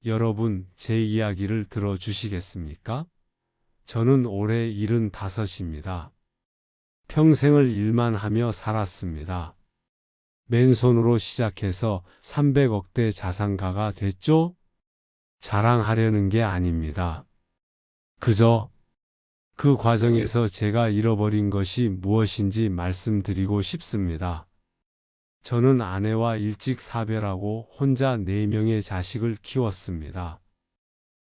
여러분, 제 이야기를 들어주시겠습니까? 저는 올해 75입니다. 평생을 일만 하며 살았습니다. 맨손으로 시작해서 300억대 자산가가 됐죠? 자랑하려는 게 아닙니다. 그저 그 과정에서 제가 잃어버린 것이 무엇인지 말씀드리고 싶습니다. 저는 아내와 일찍 사별하고 혼자 4명의 자식을 키웠습니다.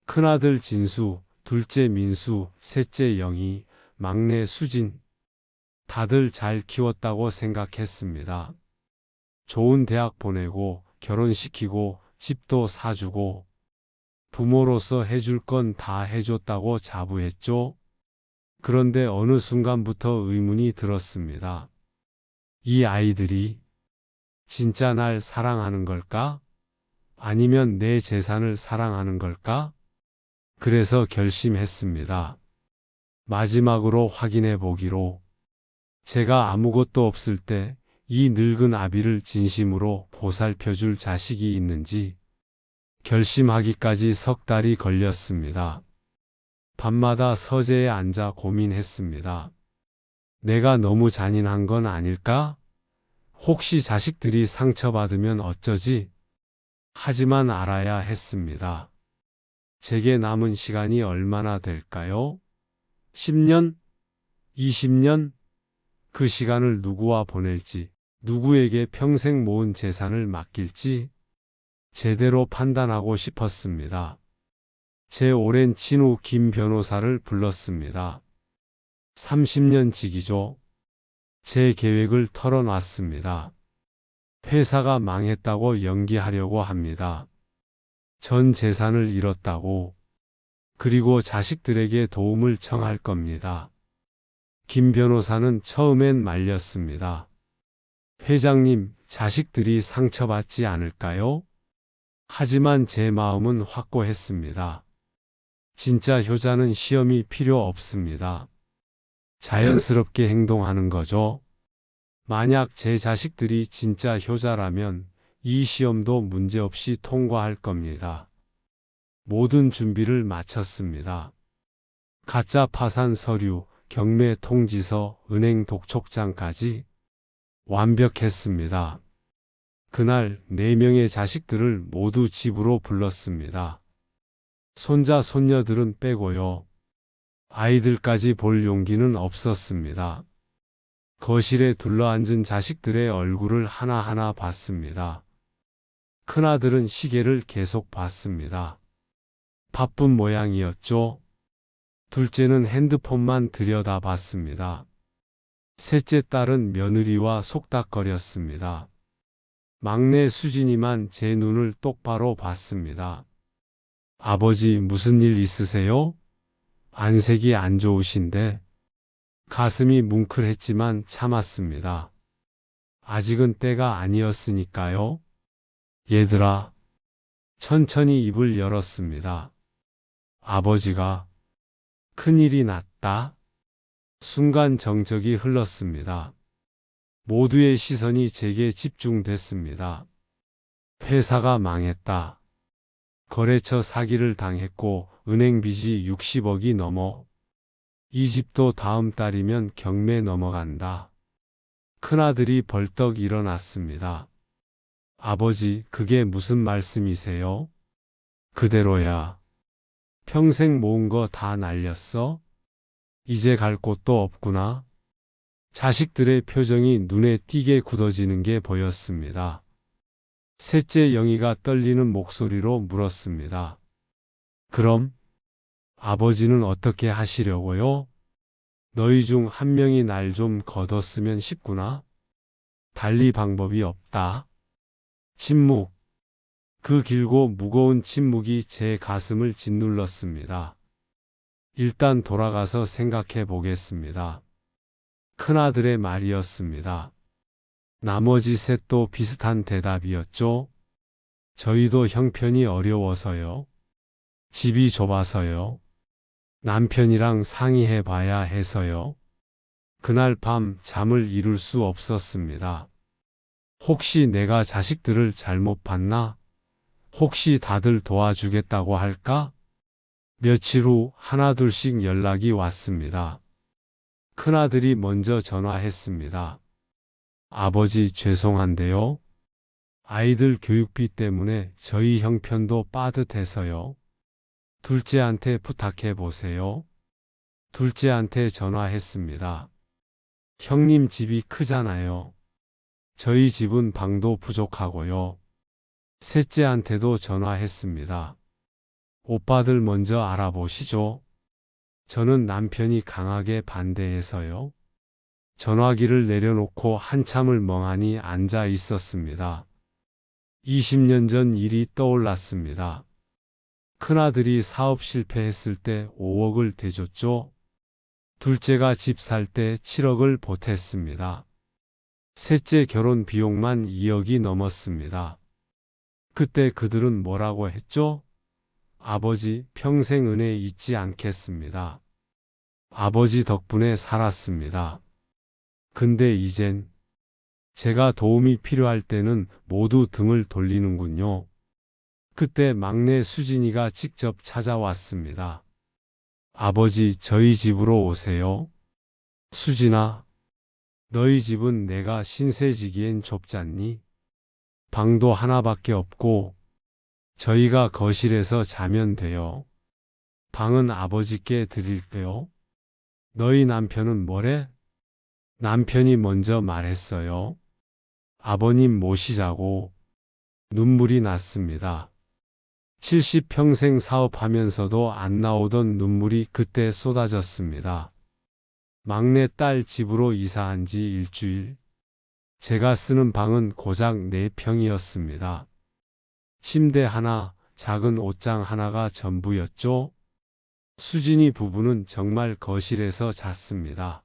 큰아들 진수, 둘째 민수, 셋째 영희, 막내 수진. 다들 잘 키웠다고 생각했습니다. 좋은 대학 보내고 결혼시키고 집도 사주고 부모로서 해줄 건 다 해줬다고 자부했죠. 그런데 어느 순간부터 의문이 들었습니다. 이 아이들이 진짜 날 사랑하는 걸까? 아니면 내 재산을 사랑하는 걸까? 그래서 결심했습니다. 마지막으로 확인해 보기로. 제가 아무것도 없을 때 이 늙은 아비를 진심으로 보살펴 줄 자식이 있는지 결심하기까지 석 달이 걸렸습니다. 밤마다 서재에 앉아 고민했습니다. 내가 너무 잔인한 건 아닐까? 혹시 자식들이 상처받으면 어쩌지? 하지만 알아야 했습니다. 제게 남은 시간이 얼마나 될까요? 10년? 20년? 그 시간을 누구와 보낼지, 누구에게 평생 모은 재산을 맡길지 제대로 판단하고 싶었습니다. 제 오랜 친구 김 변호사를 불렀습니다. 30년 지기죠. 제 계획을 털어놨습니다. 회사가 망했다고 연기하려고 합니다. 전 재산을 잃었다고. 그리고 자식들에게 도움을 청할 겁니다. 김 변호사는 처음엔 말렸습니다. 회장님, 자식들이 상처받지 않을까요? 하지만 제 마음은 확고했습니다. 진짜 효자는 시험이 필요 없습니다. 자연스럽게 행동하는 거죠. 만약 제 자식들이 진짜 효자라면 이 시험도 문제없이 통과할 겁니다. 모든 준비를 마쳤습니다. 가짜 파산 서류, 경매 통지서, 은행 독촉장까지 완벽했습니다. 그날 4명의 자식들을 모두 집으로 불렀습니다. 손자, 손녀들은 빼고요. 아이들까지 볼 용기는 없었습니다. 거실에 둘러앉은 자식들의 얼굴을 하나하나 봤습니다. 큰아들은 시계를 계속 봤습니다. 바쁜 모양이었죠. 둘째는 핸드폰만 들여다봤습니다. 셋째 딸은 며느리와 속닥거렸습니다. 막내 수진이만 제 눈을 똑바로 봤습니다. 아버지, 무슨 일 있으세요? 안색이 안 좋으신데. 가슴이 뭉클했지만 참았습니다. 아직은 때가 아니었으니까요. 얘들아. 천천히 입을 열었습니다. 아버지가. 큰일이 났다. 순간 정적이 흘렀습니다. 모두의 시선이 제게 집중됐습니다. 회사가 망했다. 거래처 사기를 당했고 은행 빚이 60억이 넘어. 이 집도 다음 달이면 경매 넘어간다. 큰아들이 벌떡 일어났습니다. 아버지, 그게 무슨 말씀이세요? 그대로야. 평생 모은 거 다 날렸어? 이제 갈 곳도 없구나. 자식들의 표정이 눈에 띄게 굳어지는 게 보였습니다. 셋째 영희가 떨리는 목소리로 물었습니다. 그럼 아버지는 어떻게 하시려고요? 너희 중 한 명이 날 좀 거뒀으면 싶구나. 달리 방법이 없다. 침묵. 그 길고 무거운 침묵이 제 가슴을 짓눌렀습니다. 일단 돌아가서 생각해 보겠습니다. 큰아들의 말이었습니다. 나머지 셋도 비슷한 대답이었죠. 저희도 형편이 어려워서요. 집이 좁아서요. 남편이랑 상의해 봐야 해서요. 그날 밤 잠을 이룰 수 없었습니다. 혹시 내가 자식들을 잘못 봤나? 혹시 다들 도와주겠다고 할까? 며칠 후 하나둘씩 연락이 왔습니다. 큰아들이 먼저 전화했습니다. 아버지 죄송한데요. 아이들 교육비 때문에 저희 형편도 빠듯해서요. 둘째한테 부탁해 보세요. 둘째한테 전화했습니다. 형님 집이 크잖아요. 저희 집은 방도 부족하고요. 셋째한테도 전화했습니다. 오빠들 먼저 알아보시죠. 저는 남편이 강하게 반대해서요. 전화기를 내려놓고 한참을 멍하니 앉아 있었습니다. 20년 전 일이 떠올랐습니다. 큰아들이 사업 실패했을 때 5억을 대줬죠. 둘째가 집 살 때 7억을 보탰습니다. 셋째 결혼 비용만 2억이 넘었습니다. 그때 그들은 뭐라고 했죠? 아버지 평생 은혜 잊지 않겠습니다. 아버지 덕분에 살았습니다. 근데 이젠 제가 도움이 필요할 때는 모두 등을 돌리는군요. 그때 막내 수진이가 직접 찾아왔습니다. 아버지 저희 집으로 오세요. 수진아, 너희 집은 내가 신세지기엔 좁잖니? 방도 하나밖에 없고 저희가 거실에서 자면 돼요. 방은 아버지께 드릴게요. 너희 남편은 뭐래? 남편이 먼저 말했어요. 아버님 모시자고. 눈물이 났습니다. 70평생 사업하면서도 안 나오던 눈물이 그때 쏟아졌습니다. 막내 딸 집으로 이사한 지 일주일. 제가 쓰는 방은 고작 4평이었습니다. 침대 하나, 작은 옷장 하나가 전부였죠. 수진이 부부는 정말 거실에서 잤습니다.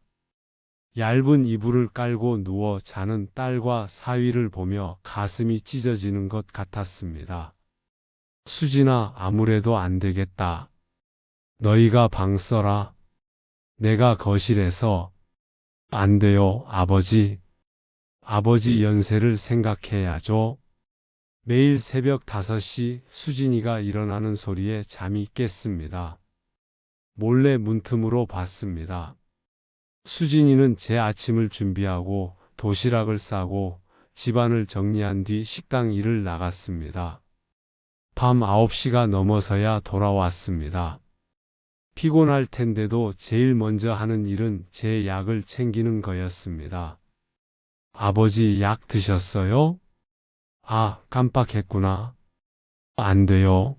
얇은 이불을 깔고 누워 자는 딸과 사위를 보며 가슴이 찢어지는 것 같았습니다. 수진아, 아무래도 안 되겠다. 너희가 방 써라. 내가 거실에서. 안 돼요, 아버지. 아버지 연세를 생각해야죠. 매일 새벽 5시 수진이가 일어나는 소리에 잠이 깼습니다. 몰래 문틈으로 봤습니다. 수진이는 제 아침을 준비하고 도시락을 싸고 집안을 정리한 뒤 식당 일을 나갔습니다. 밤 9시가 넘어서야 돌아왔습니다. 피곤할 텐데도 제일 먼저 하는 일은 제 약을 챙기는 거였습니다. 아버지 약 드셨어요? 아, 깜빡했구나. 안 돼요.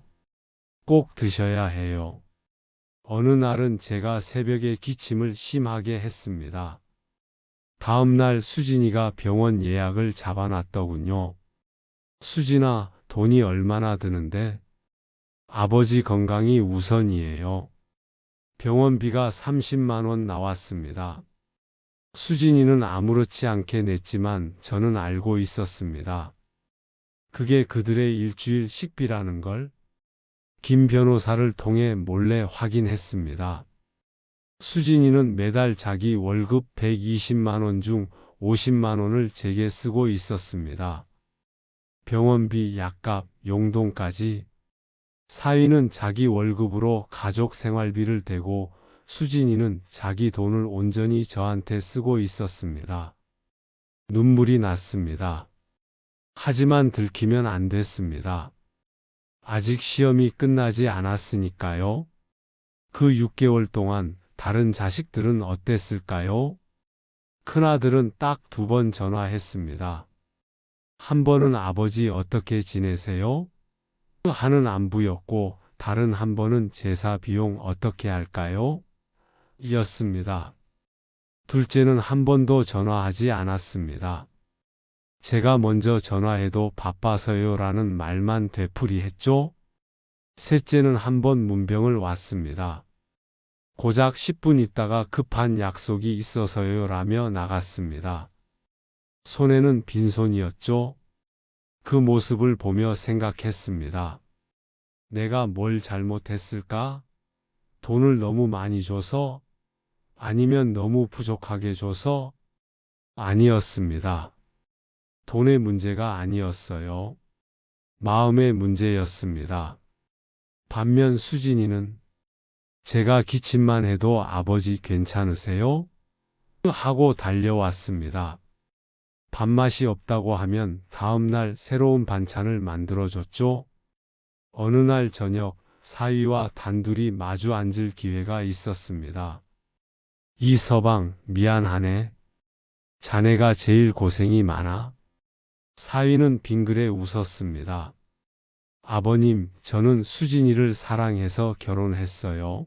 꼭 드셔야 해요. 어느 날은 제가 새벽에 기침을 심하게 했습니다. 다음 날 수진이가 병원 예약을 잡아놨더군요. 수진아, 돈이 얼마나 드는데? 아버지 건강이 우선이에요. 병원비가 30만 원 나왔습니다. 수진이는 아무렇지 않게 냈지만 저는 알고 있었습니다. 그게 그들의 일주일 식비라는 걸. 김 변호사를 통해 몰래 확인했습니다. 수진이는 매달 자기 월급 120만 원 중 50만 원을 제게 쓰고 있었습니다. 병원비, 약값, 용돈까지. 사위는 자기 월급으로 가족 생활비를 대고 수진이는 자기 돈을 온전히 저한테 쓰고 있었습니다. 눈물이 났습니다. 하지만 들키면 안 됐습니다. 아직 시험이 끝나지 않았으니까요. 그 6개월 동안 다른 자식들은 어땠을까요? 큰아들은 딱 2번 전화했습니다. 한 번은 아버지 어떻게 지내세요? 하는 안부였고 다른 한 번은 제사 비용 어떻게 할까요? 이었습니다. 둘째는 한 번도 전화하지 않았습니다. 제가 먼저 전화해도 바빠서요 라는 말만 되풀이했죠. 셋째는 한 번 문병을 왔습니다. 고작 10분 있다가 급한 약속이 있어서요 라며 나갔습니다. 손에는 빈손이었죠. 그 모습을 보며 생각했습니다. 내가 뭘 잘못했을까? 돈을 너무 많이 줘서? 아니면 너무 부족하게 줘서? 아니었습니다. 돈의 문제가 아니었어요. 마음의 문제였습니다. 반면 수진이는 제가 기침만 해도 아버지 괜찮으세요? 하고 달려왔습니다. 밥맛이 없다고 하면 다음날 새로운 반찬을 만들어줬죠. 어느 날 저녁 사위와 단둘이 마주 앉을 기회가 있었습니다. 이서방, 미안하네. 자네가 제일 고생이 많아. 사위는 빙그레 웃었습니다. 아버님, 저는 수진이를 사랑해서 결혼했어요.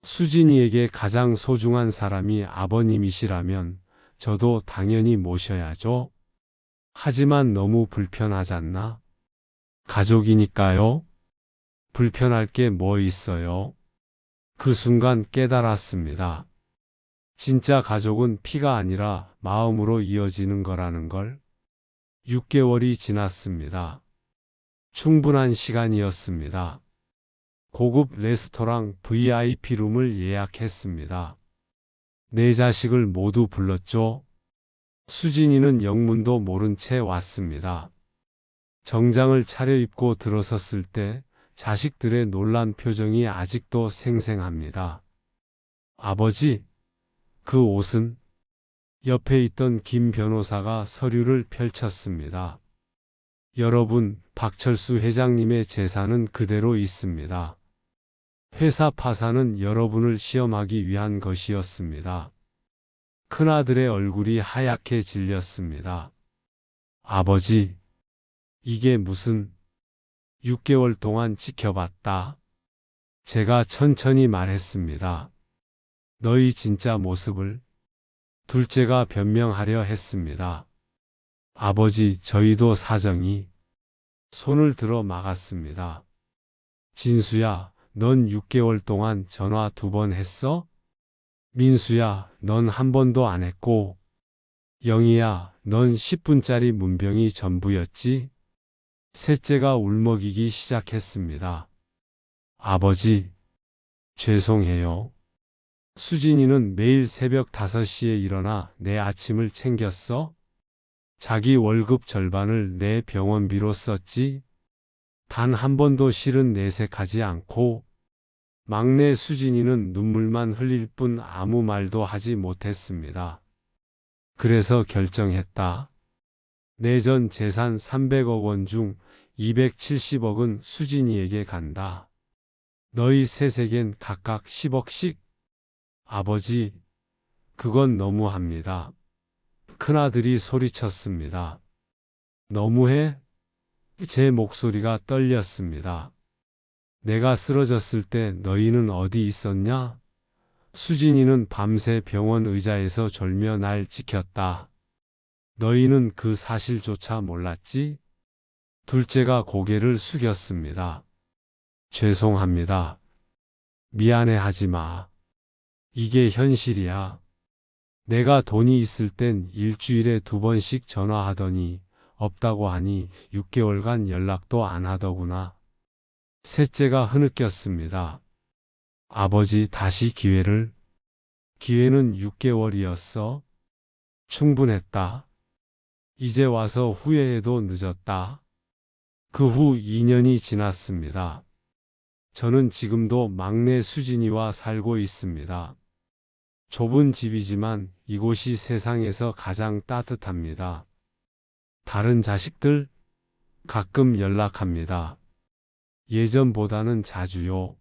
수진이에게 가장 소중한 사람이 아버님이시라면 저도 당연히 모셔야죠. 하지만 너무 불편하잖나? 가족이니까요. 불편할 게 뭐 있어요? 그 순간 깨달았습니다. 진짜 가족은 피가 아니라 마음으로 이어지는 거라는 걸. 6개월이 지났습니다. 충분한 시간이었습니다. 고급 레스토랑 VIP룸을 예약했습니다. 네 자식을 모두 불렀죠. 수진이는 영문도 모른 채 왔습니다. 정장을 차려입고 들어섰을 때 자식들의 놀란 표정이 아직도 생생합니다. 아버지, 그 옷은? 옆에 있던 김 변호사가 서류를 펼쳤습니다. 여러분, 박철수 회장님의 재산은 그대로 있습니다. 회사 파산은 여러분을 시험하기 위한 것이었습니다. 큰아들의 얼굴이 하얗게 질렸습니다. 아버지, 이게 무슨... 6개월 동안 지켜봤다. 제가 천천히 말했습니다. 너희 진짜 모습을. 둘째가 변명하려 했습니다. 아버지, 저희도 사정이. 손을 들어 막았습니다. 진수야, 넌 6개월 동안 전화 2번 했어? 민수야, 넌 한 번도 안 했고. 영희야, 넌 10분짜리 문병이 전부였지? 셋째가 울먹이기 시작했습니다. 아버지, 죄송해요. 수진이는 매일 새벽 5시에 일어나 내 아침을 챙겼어? 자기 월급 절반을 내 병원비로 썼지? 단 한 번도 실은 내색하지 않고. 막내 수진이는 눈물만 흘릴 뿐 아무 말도 하지 못했습니다. 그래서 결정했다. 내 전 재산 300억 원 중 270억은 수진이에게 간다. 너희 셋에겐 각각 10억씩? 아버지, 그건 너무합니다. 큰아들이 소리쳤습니다. 너무해? 제 목소리가 떨렸습니다. 내가 쓰러졌을 때 너희는 어디 있었냐? 수진이는 밤새 병원 의자에서 졸며 날 지켰다. 너희는 그 사실조차 몰랐지? 둘째가 고개를 숙였습니다. 죄송합니다. 미안해하지 마. 이게 현실이야. 내가 돈이 있을 땐 일주일에 2번씩 전화하더니 없다고 하니 6개월간 연락도 안 하더구나. 셋째가 흐느꼈습니다. 아버지, 다시 기회를. 기회는 6개월이었어. 충분했다. 이제 와서 후회해도 늦었다. 그 후 2년이 지났습니다. 저는 지금도 막내 수진이와 살고 있습니다. 좁은 집이지만 이곳이 세상에서 가장 따뜻합니다. 다른 자식들? 가끔 연락합니다. 예전보다는 자주요.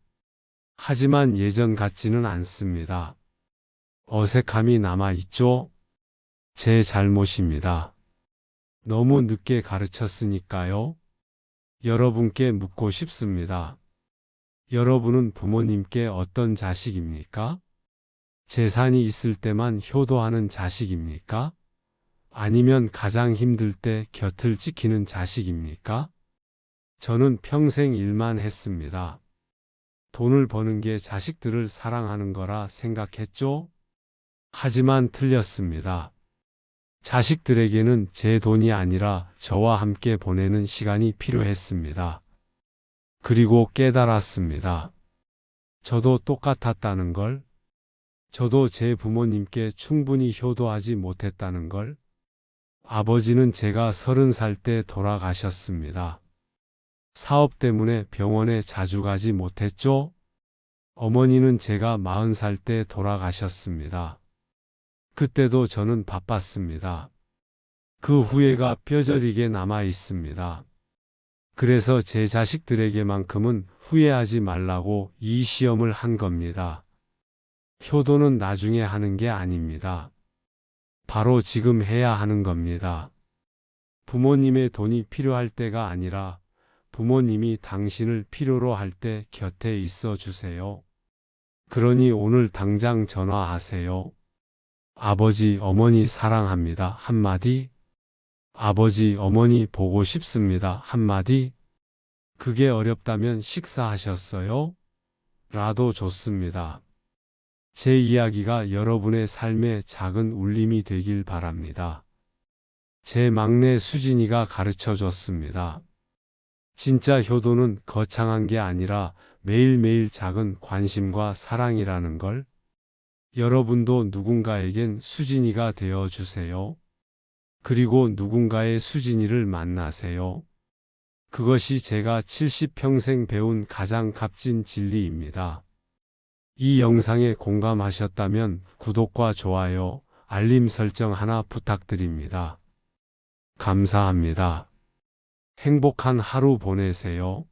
하지만 예전 같지는 않습니다. 어색함이 남아있죠? 제 잘못입니다. 너무 늦게 가르쳤으니까요. 여러분께 묻고 싶습니다. 여러분은 부모님께 어떤 자식입니까? 재산이 있을 때만 효도하는 자식입니까? 아니면 가장 힘들 때 곁을 지키는 자식입니까? 저는 평생 일만 했습니다. 돈을 버는 게 자식들을 사랑하는 거라 생각했죠? 하지만 틀렸습니다. 자식들에게는 제 돈이 아니라 저와 함께 보내는 시간이 필요했습니다. 그리고 깨달았습니다. 저도 똑같았다는 걸. 저도 제 부모님께 충분히 효도하지 못했다는 걸. 아버지는 제가 30살 때 돌아가셨습니다. 사업 때문에 병원에 자주 가지 못했죠? 어머니는 제가 40살 때 돌아가셨습니다. 그때도 저는 바빴습니다. 그 후회가 뼈저리게 남아 있습니다. 그래서 제 자식들에게만큼은 후회하지 말라고 이 시험을 한 겁니다. 효도는 나중에 하는 게 아닙니다. 바로 지금 해야 하는 겁니다. 부모님의 돈이 필요할 때가 아니라 부모님이 당신을 필요로 할 때 곁에 있어 주세요. 그러니 오늘 당장 전화하세요. 아버지, 어머니 사랑합니다. 한마디. 아버지, 어머니 보고 싶습니다. 한마디. 그게 어렵다면 식사하셨어요? 라도 좋습니다. 제 이야기가 여러분의 삶에 작은 울림이 되길 바랍니다. 제 막내 수진이가 가르쳐 줬습니다. 진짜 효도는 거창한 게 아니라 매일매일 작은 관심과 사랑이라는 걸. 여러분도 누군가에겐 수진이가 되어 주세요. 그리고 누군가의 수진이를 만나세요. 그것이 제가 70평생 배운 가장 값진 진리입니다. 이 영상에 공감하셨다면 구독과 좋아요, 알림 설정 하나 부탁드립니다. 감사합니다. 행복한 하루 보내세요.